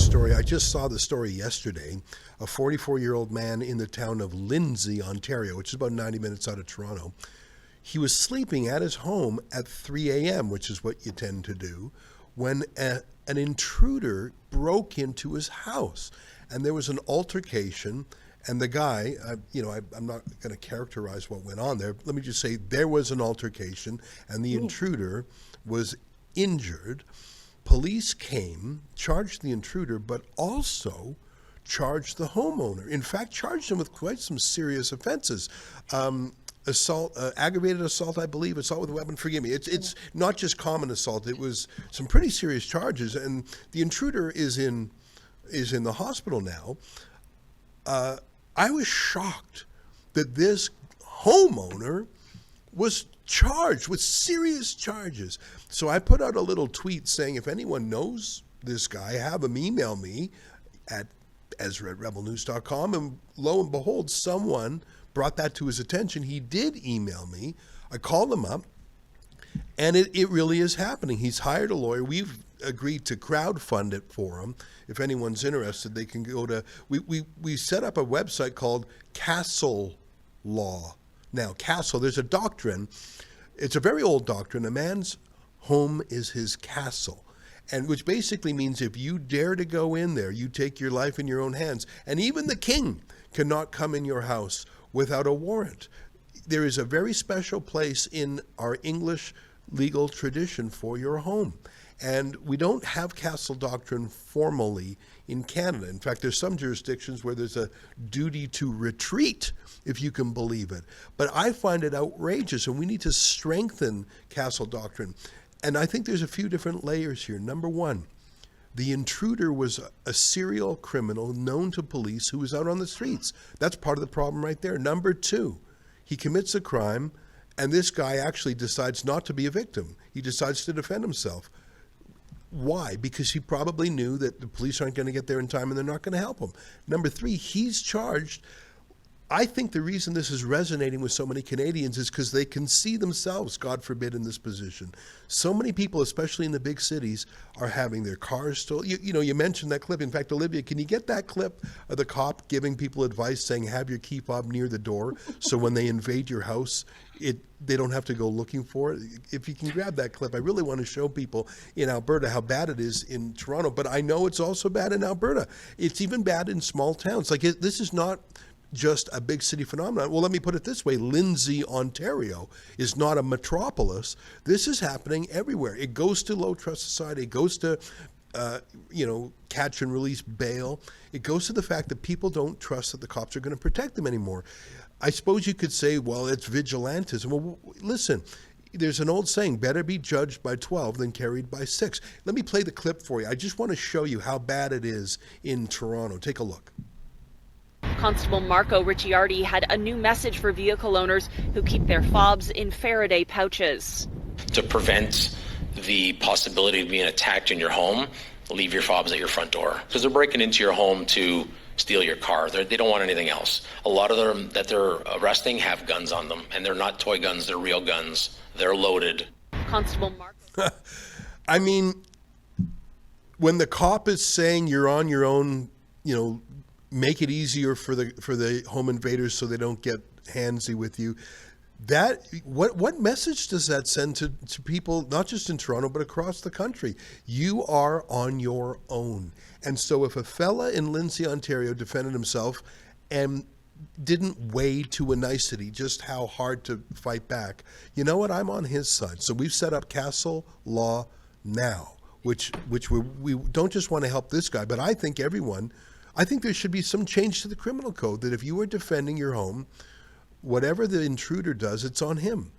story. I just saw the story yesterday. A 44-year-old man in the town of Lindsay, Ontario, which is about 90 minutes out of Toronto. He was sleeping at his home at 3 a.m., which is what you tend to do, when an intruder broke into his house. And there was an altercation, and the guy, I'm not going to characterize what went on there. Let me just say there was an altercation, and the intruder was injured. Police came, charged the intruder, but also charged the homeowner. In fact, charged him with quite some serious offenses. Assault, aggravated assault, I believe, assault with a weapon. Forgive me. It's not just common assault. It was some pretty serious charges, and the intruder is in the hospital now. I was shocked that this homeowner was charged with serious charges. So I put out a little tweet saying, if anyone knows this guy, have him email me at ezra@rebelnews.com. And lo and behold, someone brought that to his attention. He did email me. I called him up, and it really is happening. He's hired a lawyer. We've agreed to crowdfund it for him. If anyone's interested, they can go to, we set up a website called Castle Law. Now, Castle, there's a doctrine. It's a very old doctrine. A man's home is his castle. And which basically means if you dare to go in there, you take your life in your own hands. And even the king cannot come in your house without a warrant. There is a very special place in our English legal tradition for your home. And we don't have castle doctrine formally in Canada. In fact, there's some jurisdictions where there's a duty to retreat, if you can believe it. But I find it outrageous, and we need to strengthen castle doctrine. And I think there's a few different layers here. Number one, the intruder was a serial criminal known to police who was out on the streets. That's part of the problem right there. Number two, he commits a crime, and this guy actually decides not to be a victim. He decides to defend himself. Why? Because he probably knew that the police aren't going to get there in time and they're not going to help him. Number three, he's charged. I think the reason this is resonating with so many Canadians is because they can see themselves, God forbid, in this position. So many people, especially in the big cities, are having their cars stolen. You mentioned that clip. In fact, Olivia, can you get that clip of the cop giving people advice saying, have your key fob near the door so when they invade your house, they don't have to go looking for it? If you can grab that clip, I really want to show people in Alberta how bad it is in Toronto, but I know it's also bad in Alberta. It's even bad in small towns. Like, this is not just a big city phenomenon. Well, let me put it this way. Lindsay, Ontario is not a metropolis. This is happening everywhere. It goes to low trust society. It goes to, catch and release bail. It goes to the fact that people don't trust that the cops are going to protect them anymore. I suppose you could say, well, it's vigilantism. Well, listen, there's an old saying, better be judged by 12 than carried by 6. Let me play the clip for you. I just want to show you how bad it is in Toronto. Take a look. Constable Marco Ricciardi had a new message for vehicle owners who keep their fobs in Faraday pouches. To prevent the possibility of being attacked in your home, leave your fobs at your front door. Because they're breaking into your home to steal your car. They don't want anything else. A lot of them that they're arresting have guns on them, and they're not toy guns, they're real guns. They're loaded. Constable Marco. I mean, when the cop is saying you're on your own, make it easier for the home invaders so they don't get handsy with you. That what message does that send to people, not just in Toronto, but across the country? You are on your own. And so if a fella in Lindsay, Ontario defended himself and didn't weigh to a nicety just how hard to fight back, you know what? I'm on his side. So we've set up Castle Law Now, which we don't just want to help this guy, but I think there should be some change to the criminal code that if you are defending your home, whatever the intruder does, it's on him.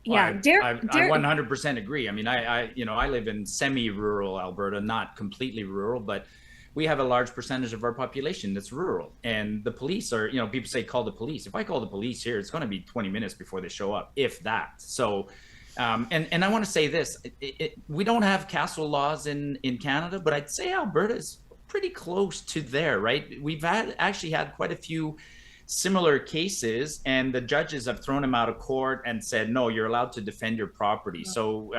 Yeah, Derek, I 100% agree. I mean, I live in semi-rural Alberta, not completely rural, but we have a large percentage of our population that's rural. And the police are, people say call the police. If I call the police here, it's going to be 20 minutes before they show up, if that. So, and I want to say this, we don't have castle laws in Canada, but I'd say Alberta is pretty close to there, right? We've actually had quite a few similar cases, and the judges have thrown him out of court and said, no, you're allowed to defend your property. So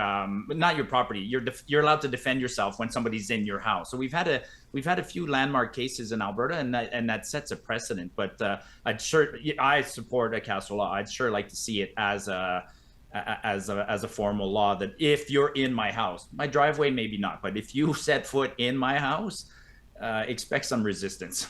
not your property, you're allowed to defend yourself when somebody's in your house. So we've had a few landmark cases in Alberta, and that sets a precedent. But I support a Castle law. I'd sure like to see it as a formal law, that if you're in my house, my driveway maybe not, but if you set foot in my house, expect some resistance.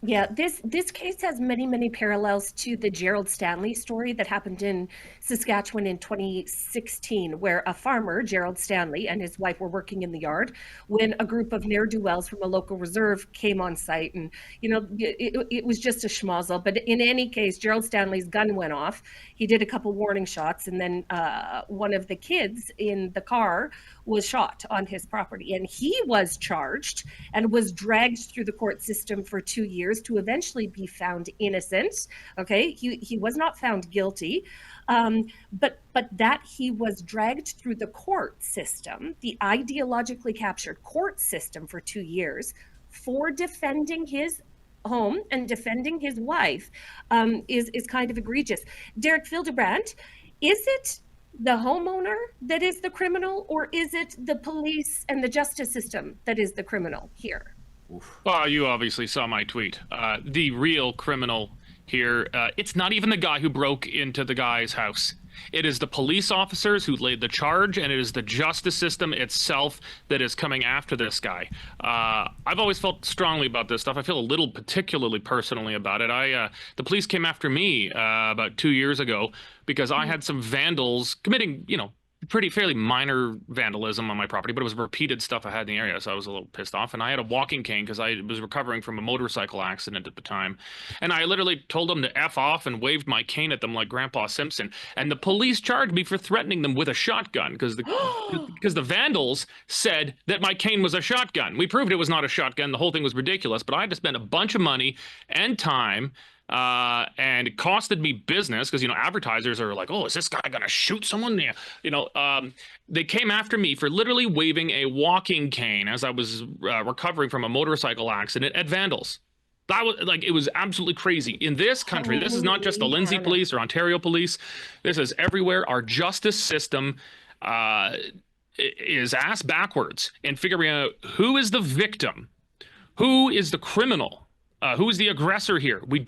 Yeah, this case has many parallels to the Gerald Stanley story that happened in Saskatchewan in 2016, where a farmer, Gerald Stanley, and his wife were working in the yard when a group of ne'er-do-wells from a local reserve came on site. And, it was just a schmozzle. But in any case, Gerald Stanley's gun went off. He did a couple warning shots, and then one of the kids in the car was shot on his property. And he was charged and was dragged through the court system for 2 years to eventually be found innocent. Okay, he was not found guilty, but that he was dragged through the court system, the ideologically captured court system, for 2 years for defending his home and defending his wife is kind of egregious. Derek Fildebrandt, is it the homeowner that is the criminal, or is it the police and the justice system that is the criminal here? Well, you obviously saw my tweet. The real criminal here, it's not even the guy who broke into the guy's house. It is the police officers who laid the charge, and it is the justice system itself that is coming after this guy. I've always felt strongly about this stuff. I feel a little particularly personally about it. The police came after me about 2 years ago because I had some vandals committing, fairly minor vandalism on my property, but it was repeated stuff I had in the area, so I was a little pissed off. And I had a walking cane because I was recovering from a motorcycle accident at the time. And I literally told them to F off and waved my cane at them like Grandpa Simpson. And the police charged me for threatening them with a shotgun because the vandals said that my cane was a shotgun. We proved it was not a shotgun. The whole thing was ridiculous, but I had to spend a bunch of money and time, and it costed me business because, advertisers are like, oh, is this guy going to shoot someone? They came after me for literally waving a walking cane as I was recovering from a motorcycle accident at vandals. That was it was absolutely crazy. In this country, this is not just the Lindsay police or Ontario police. This is everywhere. Our justice system is ass backwards in figuring out who is the victim, who is the criminal. Who's the aggressor here? We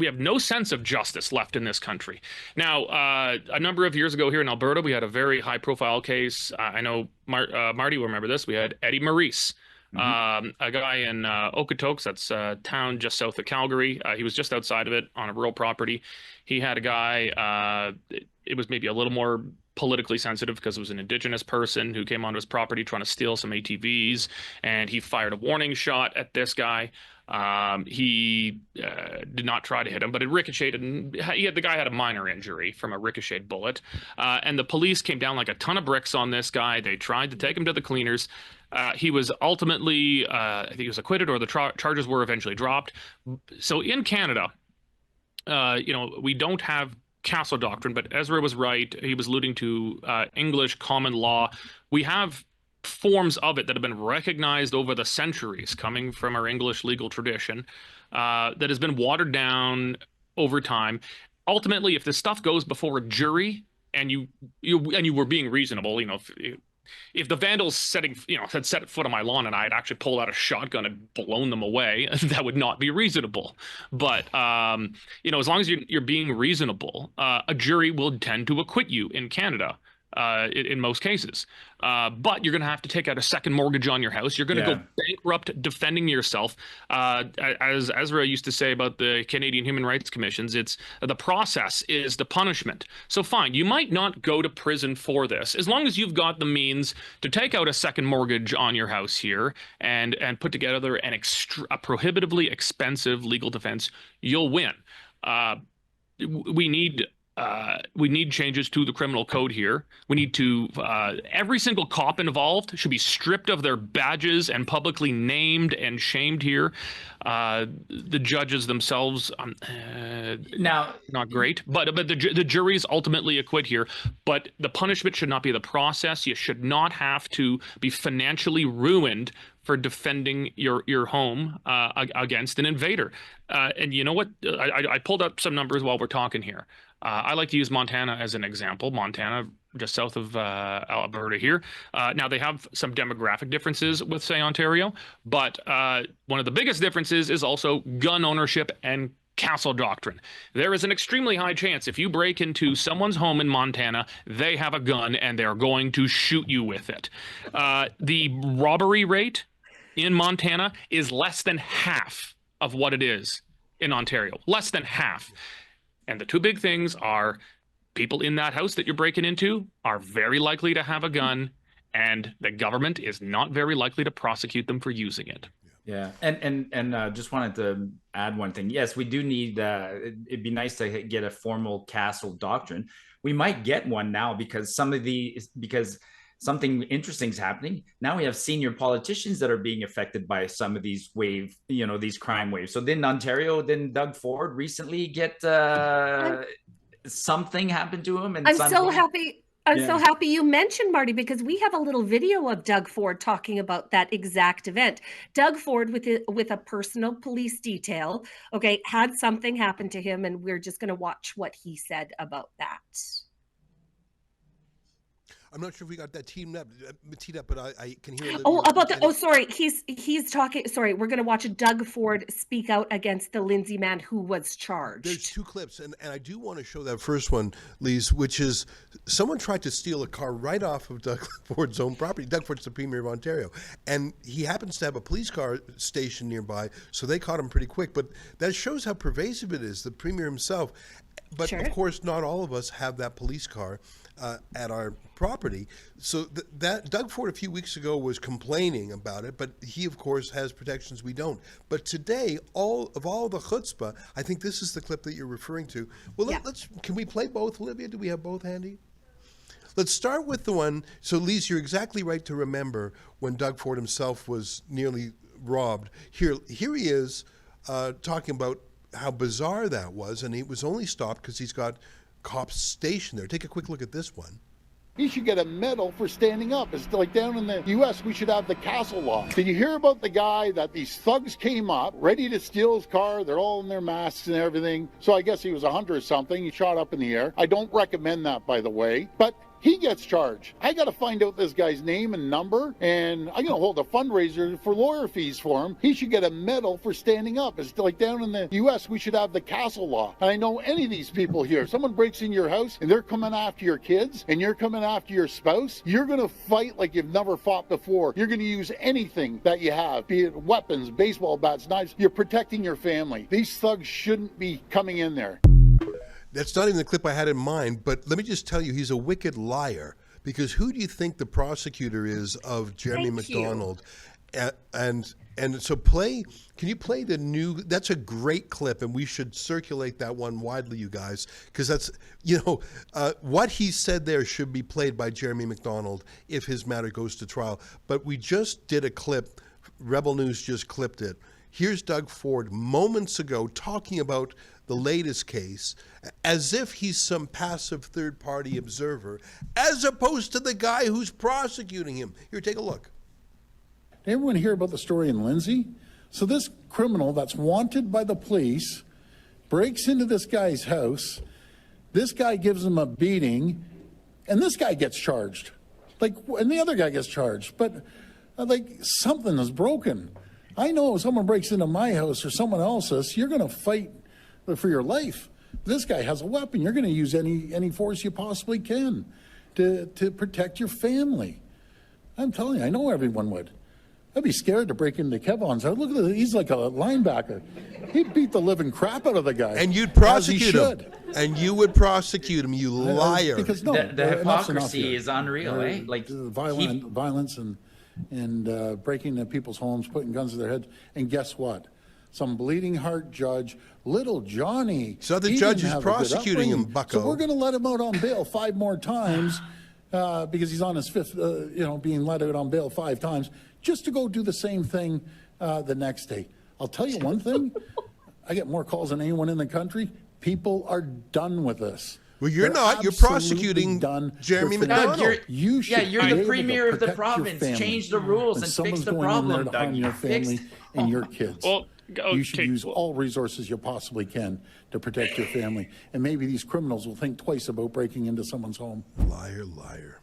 have no sense of justice left in this country. Now, a number of years ago here in Alberta, we had a very high-profile case. I know Marty will remember this. We had Eddie Maurice, a guy in Okotoks, that's a town just south of Calgary. He was just outside of it on a rural property. He had a guy, it was maybe a little more politically sensitive because it was an Indigenous person who came onto his property trying to steal some ATVs, and he fired a warning shot at this guy. He did not try to hit him, but it ricocheted, and the guy had a minor injury from a ricocheted bullet. And the police came down like a ton of bricks on this guy. They tried to take him to the cleaners. He was ultimately, I think he was acquitted, or the charges were eventually dropped. So in Canada, we don't have castle doctrine, but Ezra was right. He was alluding to English common law. We have forms of it that have been recognized over the centuries coming from our English legal tradition that has been watered down over time. Ultimately, if this stuff goes before a jury and you were being reasonable, if the vandals had set foot on my lawn and I had actually pulled out a shotgun and blown them away, that would not be reasonable. But as long as you're being reasonable, a jury will tend to acquit you in Canada. In most cases, but you're going to have to take out a second mortgage on your house. You're going to go bankrupt defending yourself. As Ezra used to say about the Canadian Human Rights Commissions, it's the process is the punishment. So fine, you might not go to prison for this as long as you've got the means to take out a second mortgage on your house here and put together a prohibitively expensive legal defense. You'll win. We need we need changes to the criminal code here. We need to, every single cop involved should be stripped of their badges and publicly named and shamed here. The judges themselves, Now, not great, but the juries ultimately acquit here. But the punishment should not be the process. You should not have to be financially ruined for defending your home against an invader. And you know what? I pulled up some numbers while we're talking here. I like to use Montana as an example. Montana, just south of Alberta here. Now, they have some demographic differences with, say, Ontario, but one of the biggest differences is also gun ownership and castle doctrine. There is an extremely high chance if you break into someone's home in Montana, they have a gun and they're going to shoot you with it. The robbery rate in Montana is less than half of what it is in Ontario. Less than half. And the two big things are people in that house that you're breaking into are very likely to have a gun, and the government is not very likely to prosecute them for using it. yeah, and just wanted to add one thing. Yes, we do need. It'd be nice to get a formal castle doctrine. We might get one now because something interesting is happening. Now we have senior politicians that are being affected by some of these these crime waves. So didn't Ontario, didn't Doug Ford recently get something happened to him? And I'm so happy. I'm so happy you mentioned Marty, because we have a little video of Doug Ford talking about that exact event. Doug Ford with a personal police detail, okay, had something happen to him, and we're just going to watch what he said about that. I'm not sure if we got that teed up, but I can hear. Sorry. He's talking. Sorry, we're going to watch Doug Ford speak out against the Lindsay man who was charged. There's two clips, and I do want to show that first one, Lise, which is someone tried to steal a car right off of Doug Ford's own property. Doug Ford's the Premier of Ontario, and he happens to have a police car station nearby, so they caught him pretty quick. But that shows how pervasive it is, the Premier himself. But Sure. Of course, not all of us have that police car at our property. So that Doug Ford a few weeks ago was complaining about it, but he, of course, has protections we don't. But today, all the chutzpah, I think this is the clip that you're referring to. Well, Yeah. Can we play both, Olivia? Do we have both handy? Let's start with the one. So, Lise, you're exactly right to remember when Doug Ford himself was nearly robbed. Here he is talking about how bizarre that was, and he was only stopped because he's got cops stationed there. Take a quick look at this one. He should get a medal for standing up. It's like down in the U.S., we should have the castle law. Did you hear about the guy that these thugs came up, ready to steal his car? They're all in their masks and everything. So I guess he was a hunter or something. He shot up in the air. I don't recommend that, by the way. But he gets charged. I got to find out this guy's name and number, and I'm going to hold a fundraiser for lawyer fees for him. He should get a medal for standing up. It's like down in the U.S., we should have the castle law. And I know any of these people here, if someone breaks in your house and they're coming after your kids and you're coming after your spouse, you're going to fight like you've never fought before. You're going to use anything that you have, be it weapons, baseball bats, knives. You're protecting your family. These thugs shouldn't be coming in there. That's not even the clip I had in mind, but let me just tell you, he's a wicked liar, because who do you think the prosecutor is of Jeremy Thank you. McDonald? And so can you play the new, that's a great clip, and we should circulate that one widely, you guys, because that's, what he said there should be played by Jeremy McDonald if his matter goes to trial. But we just did a clip, Rebel News just clipped it. Here's Doug Ford moments ago talking about the latest case as if he's some passive third-party observer, as opposed to the guy who's prosecuting him. Here, take a look. Did everyone hear about the story in Lindsay? So this criminal that's wanted by the police breaks into this guy's house. This guy gives him a beating, and this guy gets charged. And the other guy gets charged. But, something is broken. I know if someone breaks into my house or someone else's, you're going to fight for your life. This guy has a weapon. You're going to use any force you possibly can to protect your family. I'm telling you, I know everyone would. I'd be scared to break into Kevon's house. Look at this. He's like a linebacker. He'd beat the living crap out of the guy. And you'd prosecute him. And you would prosecute him, you liar. Because the hypocrisy is unreal, eh? Violence and breaking into people's homes, putting guns to their heads. And guess what? some bleeding heart judge. Little Johnny. It's not the he judge didn't who's have a good prosecuting him, upbringing. bucko. So we're going to let him out on bail 5 more times because he's on his 5th, being let out on bail 5 times just to go do the same thing the next day. I'll tell you one thing. I get more calls than anyone in the country. People are done with this. Well, you're They're not. You're absolutely prosecuting done. Jeremy They're McDonald. finished. You should you're be the able to premier of the protect your province. family. Change the rules When and fix someone's the going in there problem, to Doug. harm your family and your kids. Well, You should okay, use all resources you possibly can to protect your family. And maybe these criminals will think twice about breaking into someone's home. Liar, liar.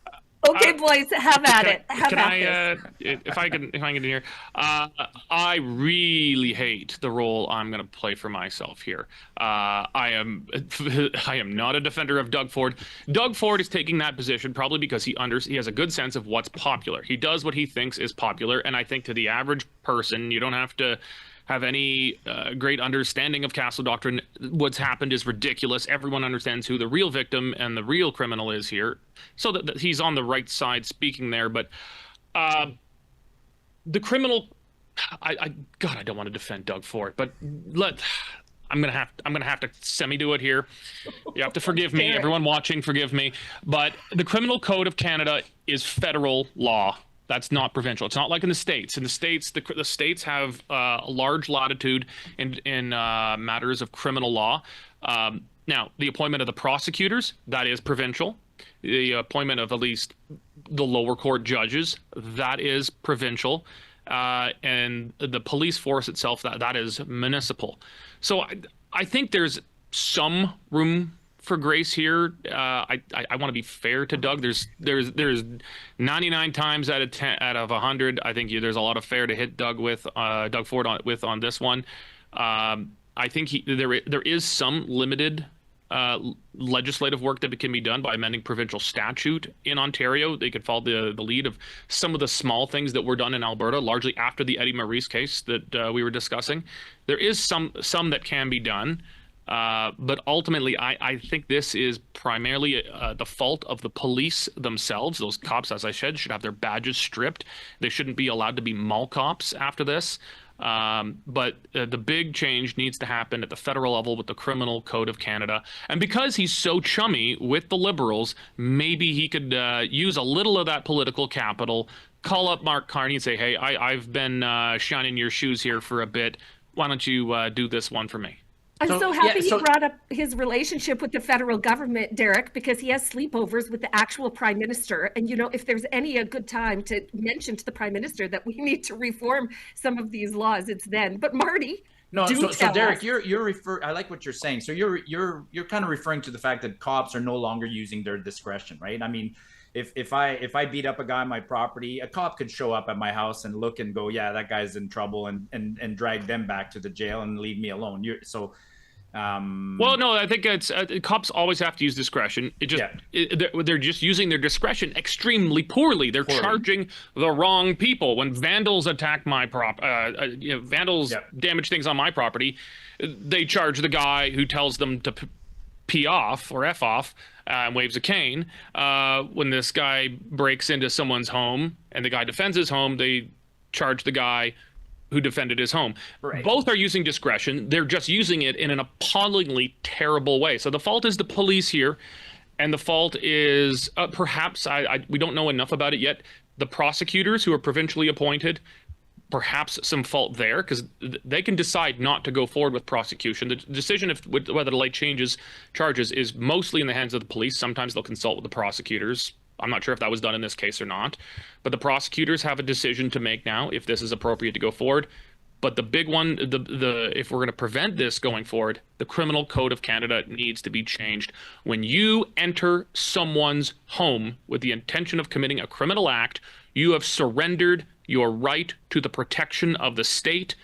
Okay, boys, have at it. Have Can at I, this. if I can get in here, I really hate the role I'm going to play for myself here. I am not a defender of Doug Ford. Doug Ford is taking that position probably because he has a good sense of what's popular. He does what he thinks is popular, and I think to the average person, you don't have to have any great understanding of castle doctrine. What's happened is ridiculous. Everyone understands who the real victim and the real criminal is here, so that he's on the right side speaking there. But the criminal, God, I don't want to defend Doug Ford, but I'm gonna have to semi-do it here. You have to forgive me, everyone watching, forgive me. But the Criminal Code of Canada is federal law. That's not provincial. It's not like in the States. In the States, the states have a large latitude in matters of criminal law. Now, the appointment of the prosecutors, that is provincial. The appointment of at least the lower court judges, that is provincial. And the police force itself, that is municipal. So I think there's some room for grace here. I want to be fair to Doug. There's 99 times out of 100. I think there's a lot of fair to hit Doug Ford on this one. I think there is some limited legislative work that can be done by amending provincial statute in Ontario. They could follow the lead of some of the small things that were done in Alberta, largely after the Eddie Maurice case that we were discussing. There is some that can be done. But ultimately, I think this is primarily the fault of the police themselves. Those cops, as I said, should have their badges stripped. They shouldn't be allowed to be mall cops after this. But the big change needs to happen at the federal level with the Criminal Code of Canada. And because he's so chummy with the Liberals, maybe he could use a little of that political capital, call up Mark Carney and say, hey, I've been shining your shoes here for a bit. Why don't you do this one for me? I'm so happy he brought up his relationship with the federal government, Derek, because he has sleepovers with the actual prime minister. And, if there's a good time to mention to the prime minister that we need to reform some of these laws, it's then. But Marty, so Derek, I like what you're saying. So you're kind of referring to the fact that cops are no longer using their discretion, right? I mean, if I beat up a guy on my property, a cop could show up at my house and look and go, yeah, that guy's in trouble, and drag them back to the jail and leave me alone. Well, no, I think it's cops always have to use discretion. They're just using their discretion extremely poorly. They're charging the wrong people. When vandals attack my vandals damage things on my property, they charge the guy who tells them to pee off or F off and waves a cane. When this guy breaks into someone's home and the guy defends his home, they charge the guy who defended his home. Right. Both are using discretion. They're just using it in an appallingly terrible way. So the fault is the police here, and the fault is perhaps, we don't know enough about it yet, the prosecutors who are provincially appointed, perhaps some fault there, because they can decide not to go forward with prosecution. The decision of whether to lay charges is mostly in the hands of the police. Sometimes they'll consult with the prosecutors. I'm not sure if that was done in this case or not, but the prosecutors have a decision to make now if this is appropriate to go forward. But the big one, if we're going to prevent this going forward, the Criminal Code of Canada needs to be changed. When you enter someone's home with the intention of committing a criminal act, you have surrendered your right to the protection of the state.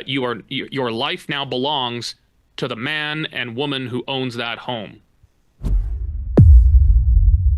Your life now belongs to the man and woman who owns that home.